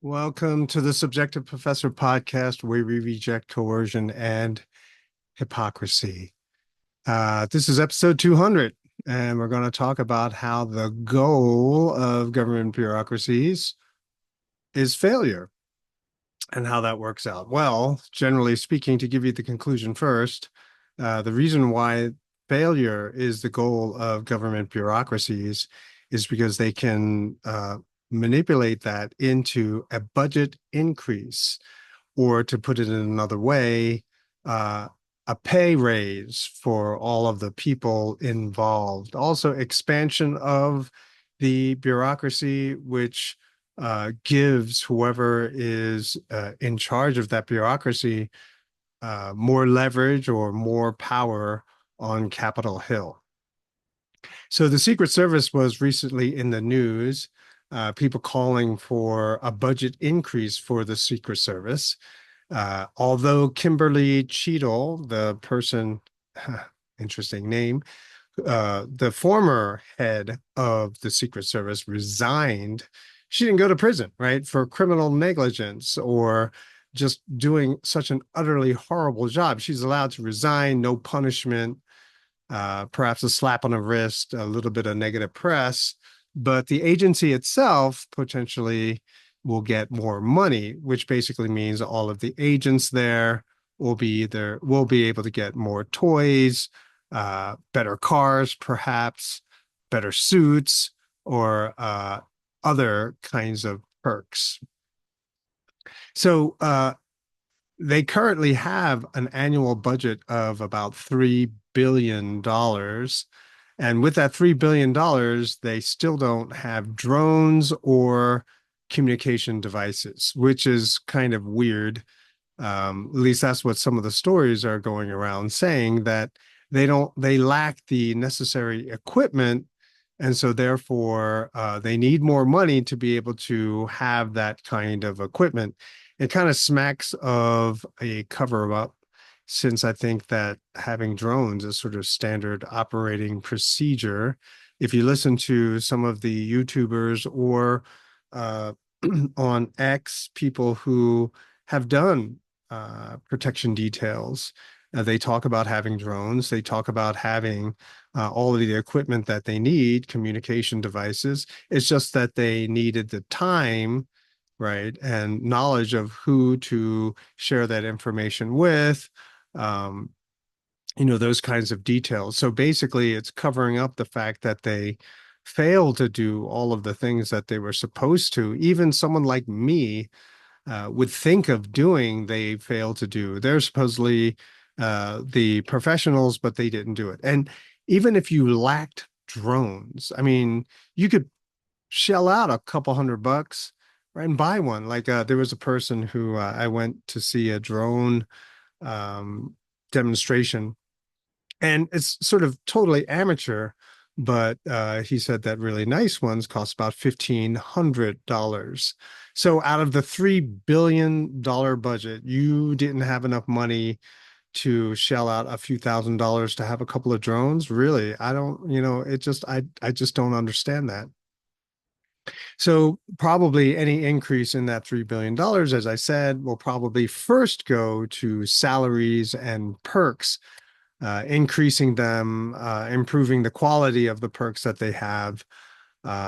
Welcome to the Subjective Professor podcast, where we reject coercion and hypocrisy. This is episode 200, and we're going to talk about how the goal of government bureaucracies is failure and how that works out. Well, generally speaking, to give you the conclusion first, the reason why failure is the goal of government bureaucracies is because they can manipulate that into a budget increase, or to put it in another way, uh, a pay raise for all of the people involved. Also, expansion of the bureaucracy, which gives whoever is in charge of that bureaucracy more leverage or more power on Capitol Hill. So the Secret Service was recently in the news, people calling for a budget increase for the Secret Service. Although Kimberly Cheadle, the person, interesting name, the former head of the Secret Service resigned, she didn't go to prison, right, for criminal negligence or just doing such an utterly horrible job. She's allowed to resign, no punishment, perhaps a slap on the wrist, a little bit of negative press, but the agency itself potentially will get more money, which basically means all of the agents there will be able to get more toys, better cars, perhaps better suits, or other kinds of perks. So they currently have an annual budget of about $3 billion. And with that $3 billion, they still don't have drones or communication devices, which is kind of weird. At least that's what some of the stories are going around saying, that they lack the necessary equipment. And so therefore, they need more money to be able to have that kind of equipment. It kind of smacks of a cover up, since I think that having drones is sort of standard operating procedure. If you listen to some of the YouTubers or uh, on X, people who have done protection details, they talk about having drones. They talk about having all of the equipment that they need, communication devices. It's just that they needed the time, right, and knowledge of who to share that information with, um, those kinds of details. So basically, it's covering up the fact that they fail to do all of the things that they were supposed to. Even someone like me would think of doing, they fail to do. They're supposedly the professionals, but they didn't do it. And even if you lacked drones, I mean, you could shell out a couple $100, right, and buy one. Like there was a person who I went to see a drone um, demonstration, and it's sort of totally amateur, but he said that really nice ones cost about $1,500. So out of the $3 billion budget, you didn't have enough money to shell out a few $1,000s to have a couple of drones. Really, I don't, I just don't understand that. So probably any increase in that $3 billion, as I said, will probably first go to salaries and perks, increasing them, improving the quality of the perks that they have,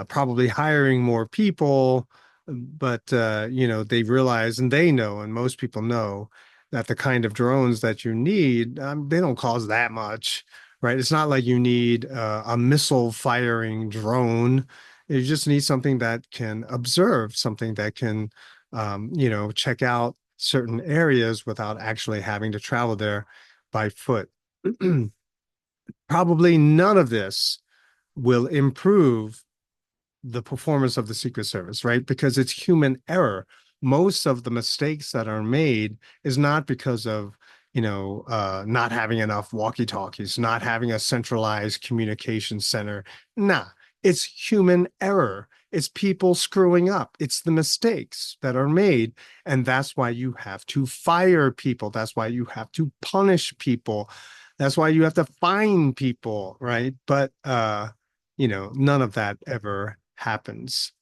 probably hiring more people. But they realize, and they know, and most people know, that the kind of drones that you need, they don't cost that much, right? It's not like you need a missile firing drone. You just need something that can observe, something that can, check out certain areas without actually having to travel there by foot. Probably none of this will improve the performance of the Secret Service, right? Because it's human error. Most of the mistakes that are made is not because of, not having enough walkie-talkies, not having a centralized communication center. Nah, it's human error. It's people screwing up. It's the mistakes that are made. And that's why you have to fire people. That's why you have to punish people. That's why you have to fine people, right? But none of that ever happens.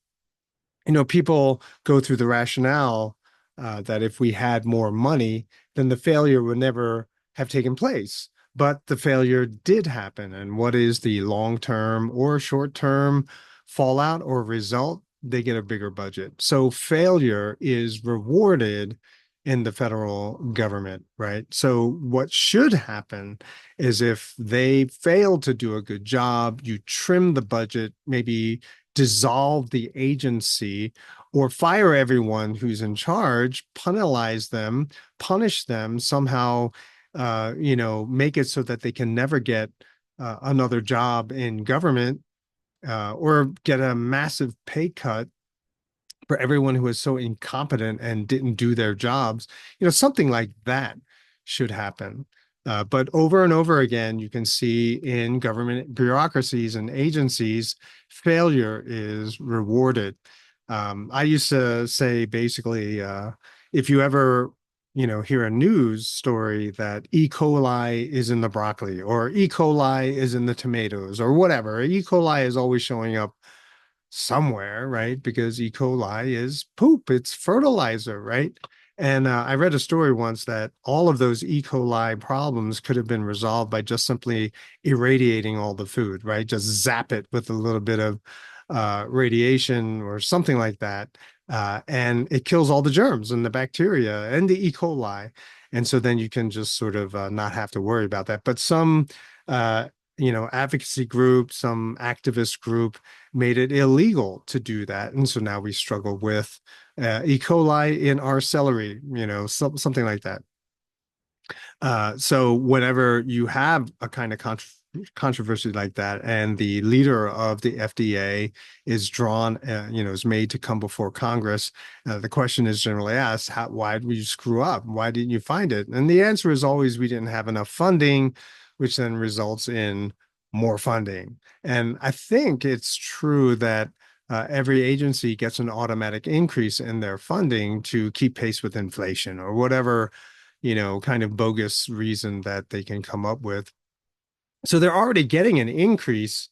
People go through the rationale that if we had more money, then the failure would never have taken place. But the failure did happen. And what is the long-term or short-term fallout or result? They get a bigger budget. So failure is rewarded in the federal government, right? So what should happen is if they fail to do a good job, you trim the budget, maybe dissolve the agency or fire everyone who's in charge, penalize them, punish them somehow, make it so that they can never get another job in government or get a massive pay cut for everyone who is so incompetent and didn't do their jobs. Something like that should happen. But over and over again, you can see in government bureaucracies and agencies, failure is rewarded. I used to say basically, if you ever, hear a news story that E. coli is in the broccoli or E. coli is in the tomatoes or whatever, E. coli is always showing up somewhere, right? Because E. coli is poop, it's fertilizer, right? And I read a story once that all of those E. coli problems could have been resolved by just simply irradiating all the food, right? Just zap it with a little bit of radiation or something like that. And it kills all the germs and the bacteria and the E. coli. And so then you can just sort of not have to worry about that. But some, advocacy group, some activist group made it illegal to do that. And so now we struggle with E. coli in our celery, something like that. So whenever you have a kind of controversy like that, and the leader of the FDA is drawn, is made to come before Congress, the question is generally asked, why did you screw up? Why didn't you find it? And the answer is always we didn't have enough funding, which then results in more funding. And I think it's true that every agency gets an automatic increase in their funding to keep pace with inflation or whatever kind of bogus reason that they can come up with. So they're already getting an increase,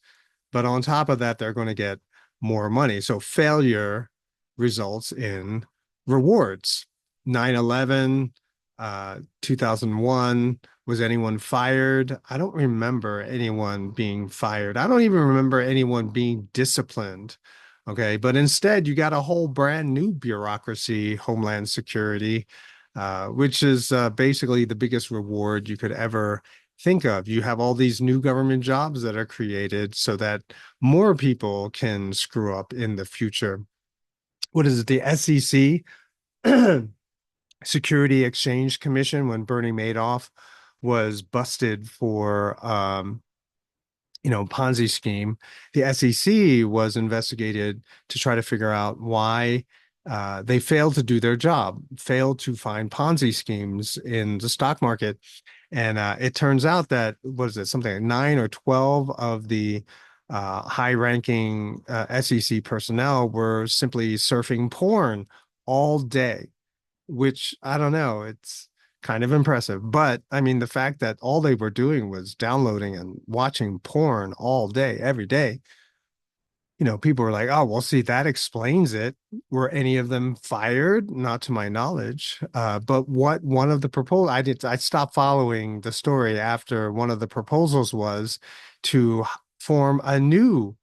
but on top of that, they're going to get more money. So failure results in rewards. 9/11, 2001, was anyone fired? I don't remember anyone being fired. I don't even remember anyone being disciplined. Okay, but instead, you got a whole brand new bureaucracy, Homeland Security, which is basically the biggest reward you could ever think of. You have all these new government jobs that are created so that more people can screw up in the future. What is it? The SEC, Security Exchange Commission, when Bernie Madoff was busted for Ponzi scheme, the SEC was investigated to try to figure out why they failed to do their job, failed to find Ponzi schemes in the stock market. And it turns out that, what is it, something like 9 or 12 of the high-ranking SEC personnel were simply surfing porn all day, which I don't know, it's kind of impressive. But I mean, the fact that all they were doing was downloading and watching porn all day, every day, people were like, oh, well, see, that explains it. Were any of them fired? Not to my knowledge. But what one of the proposals, I stopped following the story after one of the proposals was to form a new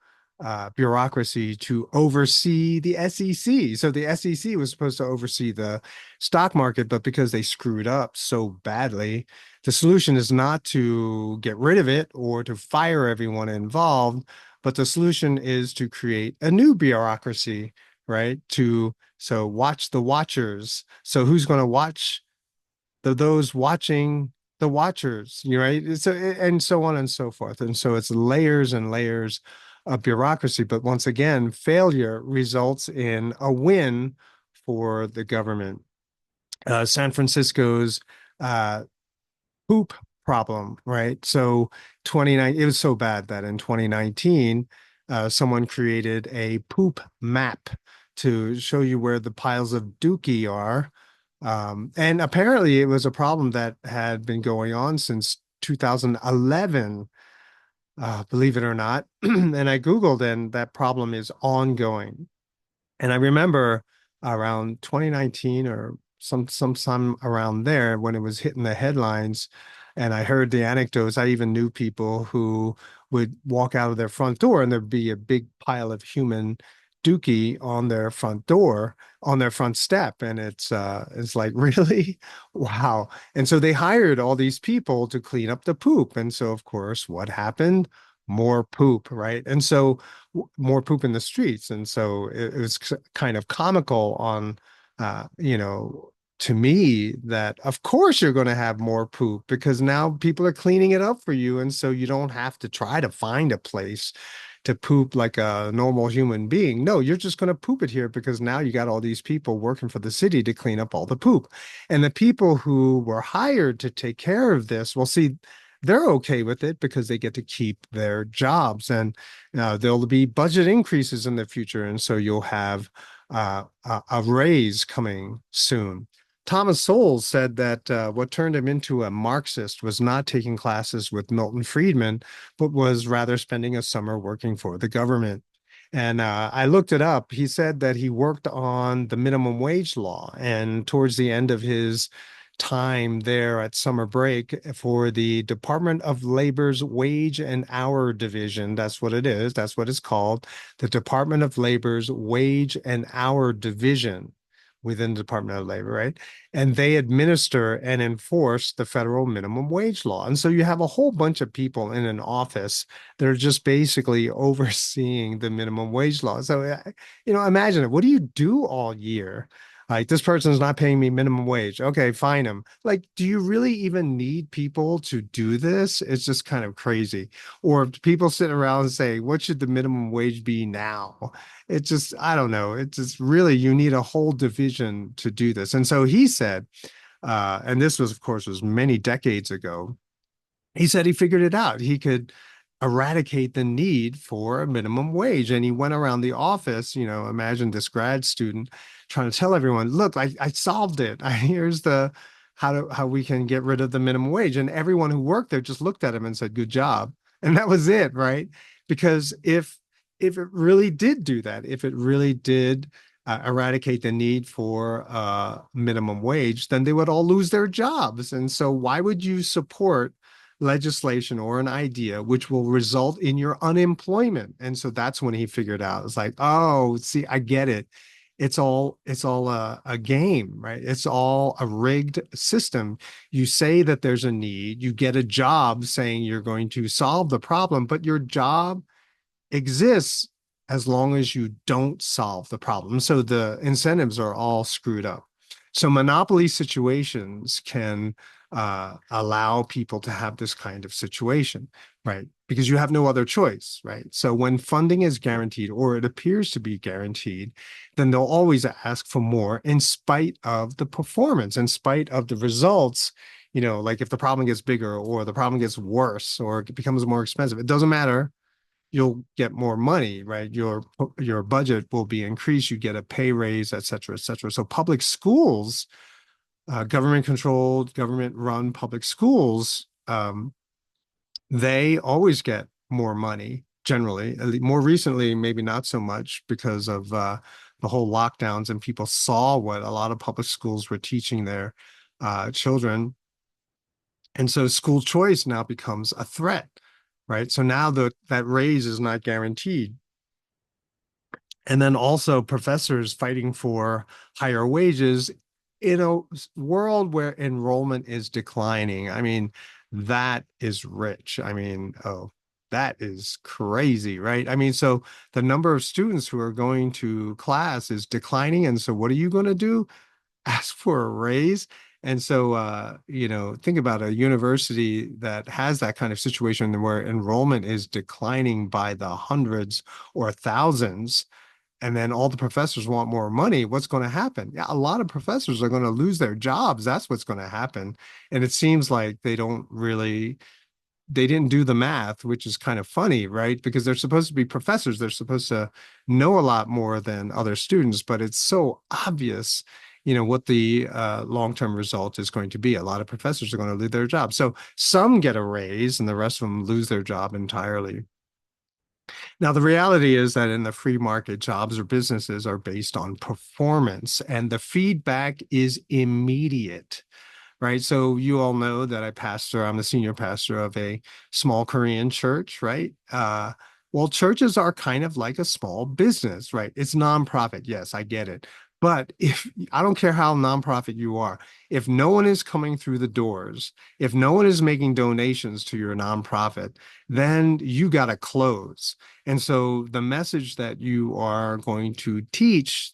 bureaucracy to oversee the SEC. So the SEC was supposed to oversee the stock market, but because they screwed up so badly, the solution is not to get rid of it or to fire everyone involved, but the solution is to create a new bureaucracy, right? So watch the watchers. So who's going to watch those watching the watchers, right? So and so on and so forth. And so it's layers and layers of bureaucracy. But once again, failure results in a win for the government. San Francisco's uh, poop problem, right? So 29, it was so bad that in 2019, someone created a poop map to show you where the piles of dookie are. And apparently it was a problem that had been going on since 2011, believe it or not. And I Googled, and that problem is ongoing. And I remember around 2019 or some around there when it was hitting the headlines, and I heard the anecdotes. I even knew people who would walk out of their front door and there'd be a big pile of human dookie on their front door, on their front step. And it's like, really? Wow. And so they hired all these people to clean up the poop. And so of course, what happened? More poop, right? And so more poop in the streets. And so it was kind of comical on, to me that of course you're going to have more poop because now people are cleaning it up for you. And so you don't have to try to find a place to poop like a normal human being. No, you're just going to poop it here because now you got all these people working for the city to clean up all the poop. And the people who were hired to take care of this, well, see, they're okay with it because they get to keep their jobs and there'll be budget increases in the future. And so you'll have a raise coming soon. Thomas Sowell said that what turned him into a Marxist was not taking classes with Milton Friedman, but was rather spending a summer working for the government. And I looked it up. He said that he worked on the minimum wage law. And towards the end of his time there at summer break for the Department of Labor's Wage and Hour Division, that's what it is. That's what it's called. The Department of Labor's Wage and Hour Division within the Department of Labor, right? And they administer and enforce the federal minimum wage law. And so you have a whole bunch of people in an office that are just basically overseeing the minimum wage law. So, imagine it. What do you do all year? Like, this person's not paying me minimum wage. Okay, fine him. Like, do you really even need people to do this? It's just kind of crazy. Or people sit around and say, what should the minimum wage be now? It just, I don't know. It's just really, you need a whole division to do this. And so he said, and this was, of course, was many decades ago. He said he figured it out. He could eradicate the need for a minimum wage. And he went around the office, imagine this grad student trying to tell everyone, look, I solved it. Here's the how we can get rid of the minimum wage. And everyone who worked there just looked at him and said, good job. And that was it, right? Because if it really did do that, if it really did eradicate the need for minimum wage, then they would all lose their jobs. And so why would you support legislation or an idea which will result in your unemployment? And so that's when he figured out, it's like, oh, see, I get it. It's all a game, right? It's all a rigged system. You say that there's a need, you get a job saying you're going to solve the problem, but your job exists as long as you don't solve the problem. So the incentives are all screwed up. So monopoly situations can allow people to have this kind of situation, right? Because you have no other choice, right? So when funding is guaranteed, or it appears to be guaranteed, then they'll always ask for more in spite of the performance, in spite of the results. Like if the problem gets bigger or the problem gets worse or it becomes more expensive, it doesn't matter, you'll get more money, right? Your budget will be increased. You get a pay raise, et cetera, et cetera. So public schools, government controlled, government run public schools, they always get more money generally. More recently, maybe not so much because of the whole lockdowns and people saw what a lot of public schools were teaching their children. And so school choice now becomes a threat, right? So now that raise is not guaranteed. And then also professors fighting for higher wages in a world where enrollment is declining. I mean, that is rich. I mean, oh, that is crazy, right? I mean, so the number of students who are going to class is declining. And so what are you going to do? Ask for a raise. And so, think about a university that has that kind of situation where enrollment is declining by the hundreds or thousands, and then all the professors want more money. What's going to happen? Yeah, a lot of professors are going to lose their jobs. That's what's going to happen. And it seems like they didn't do the math, which is kind of funny, right? Because they're supposed to be professors. They're supposed to know a lot more than other students, but it's so obvious, what the long-term result is going to be. A lot of professors are going to lose their jobs. So some get a raise and the rest of them lose their job entirely. Now, the reality is that in the free market, jobs or businesses are based on performance, and the feedback is immediate, right? So you all know that I'm the senior pastor of a small Korean church, right? Well, churches are kind of like a small business, right? It's nonprofit. Yes, I get it. But if I don't care how nonprofit you are, if no one is coming through the doors, if no one is making donations to your nonprofit, then you got to close. And so the message that you are going to teach,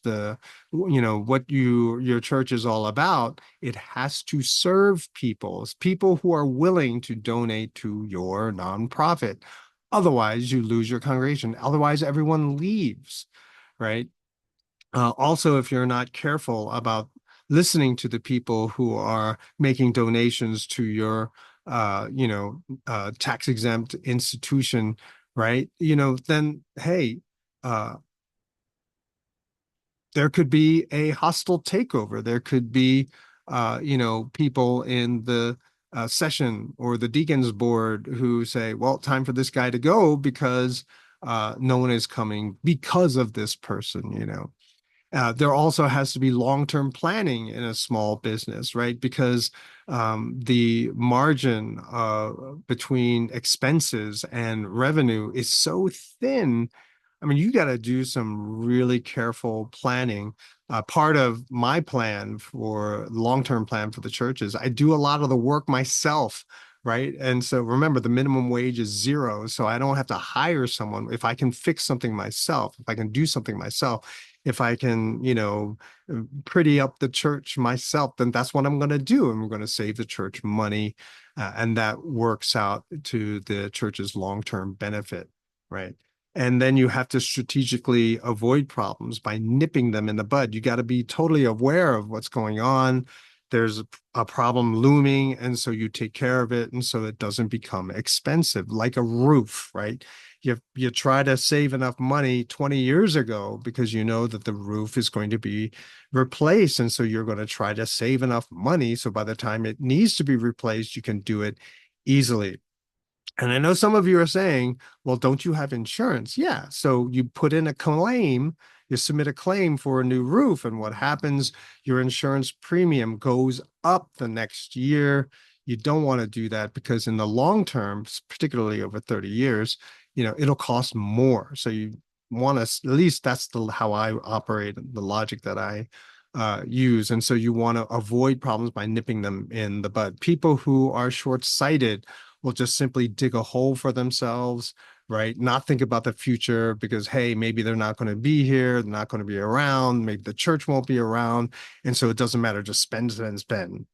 what your church is all about, it has to serve people who are willing to donate to your nonprofit. Otherwise, you lose your congregation. Otherwise, everyone leaves, right? Also, if you're not careful about listening to the people who are making donations to your, tax exempt institution, right? Then hey, uh, there could be a hostile takeover. There could be, people in the session or the deacons board who say, well, time for this guy to go because no one is coming because of this person. There also has to be long-term planning in a small business, right? Because the margin between expenses and revenue is so thin. I mean, you got to do some really careful planning. Part of my plan for long-term plan for the church is I do a lot of the work myself, right? And so remember, the minimum wage is zero, so I don't have to hire someone. If I can fix something myself, if I can do something myself, if I can, pretty up the church myself, then that's what I'm going to do. And we're going to save the church money. And that works out to the church's long-term benefit, right? And then you have to strategically avoid problems by nipping them in the bud. You got to be totally aware of what's going on. There's a problem looming, and so you take care of it, and so it doesn't become expensive, like a roof, right? You try to save enough money 20 years ago because you know that the roof is going to be replaced, and so you're going to try to save enough money so by the time it needs to be replaced, you can do it easily. And I know some of you are saying, well, don't you have insurance? Yeah. So you put in a claim, you submit a claim for a new roof, and what happens? Your insurance premium goes up the next year. You don't want to do that because in the long term, particularly over 30 years, it'll cost more. So you want to, at least that's how I operate, the logic that I use. And so you want to avoid problems by nipping them in the bud. People who are short-sighted will just simply dig a hole for themselves, right? Not think about the future because, hey, maybe they're not going to be here, they're not going to be around, maybe the church won't be around. And so it doesn't matter, just spend, spend, spend.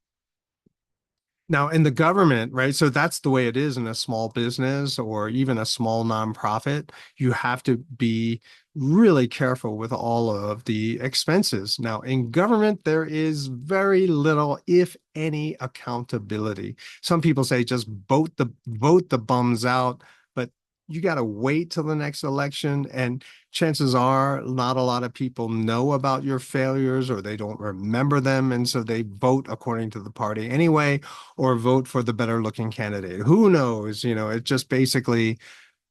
Now, in the government, right? So that's the way it is in a small business or even a small nonprofit. You have to be really careful with all of the expenses. Now, in government, there is very little, if any, accountability. Some people say just vote the bums out, but you got to wait till the next election. And chances are not a lot of people know about your failures or they don't remember them. And so they vote according to the party anyway or vote for the better looking candidate. Who knows? It just basically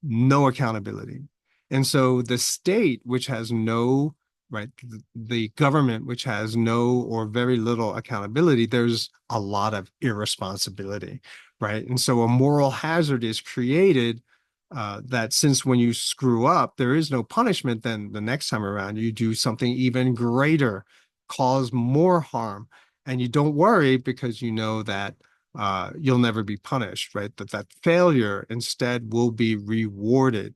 no accountability. And so the state, which has no, right, the government, which has no or very little accountability, there's a lot of irresponsibility, right? And so a moral hazard is created that since when you screw up, there is no punishment, then the next time around you do something even greater, cause more harm. And you don't worry because you know that you'll never be punished, right? That failure instead will be rewarded,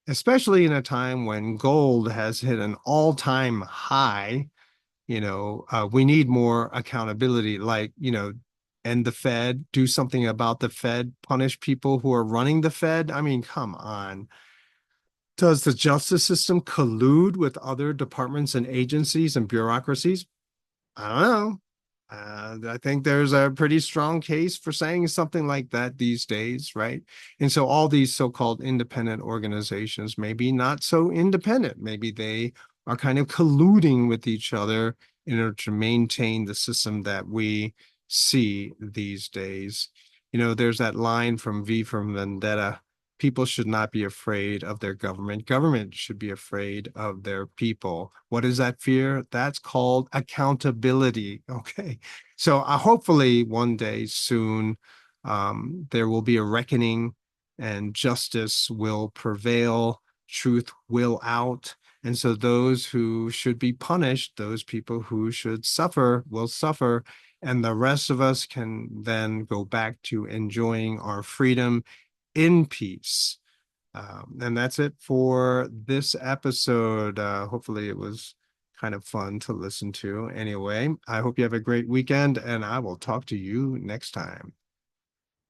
especially in a time when gold has hit an all-time high. We need more accountability, like, end the Fed, do something about the Fed, punish people who are running the Fed. I mean, come on. Does the justice system collude with other departments and agencies and bureaucracies? I don't know. I think there's a pretty strong case for saying something like that these days, right? And so all these so-called independent organizations, maybe not so independent, maybe they are kind of colluding with each other in order to maintain the system that we see these days. There's that line from V for Vendetta. People should not be afraid of their government. Government should be afraid of their people. What is that fear? That's called accountability. Okay. So hopefully one day soon, there will be a reckoning and justice will prevail, truth will out. And so those who should be punished, those people who should suffer will suffer. And the rest of us can then go back to enjoying our freedom in peace. And that's it for this episode. Hopefully, it was kind of fun to listen to. Anyway, I hope you have a great weekend, and I will talk to you next time.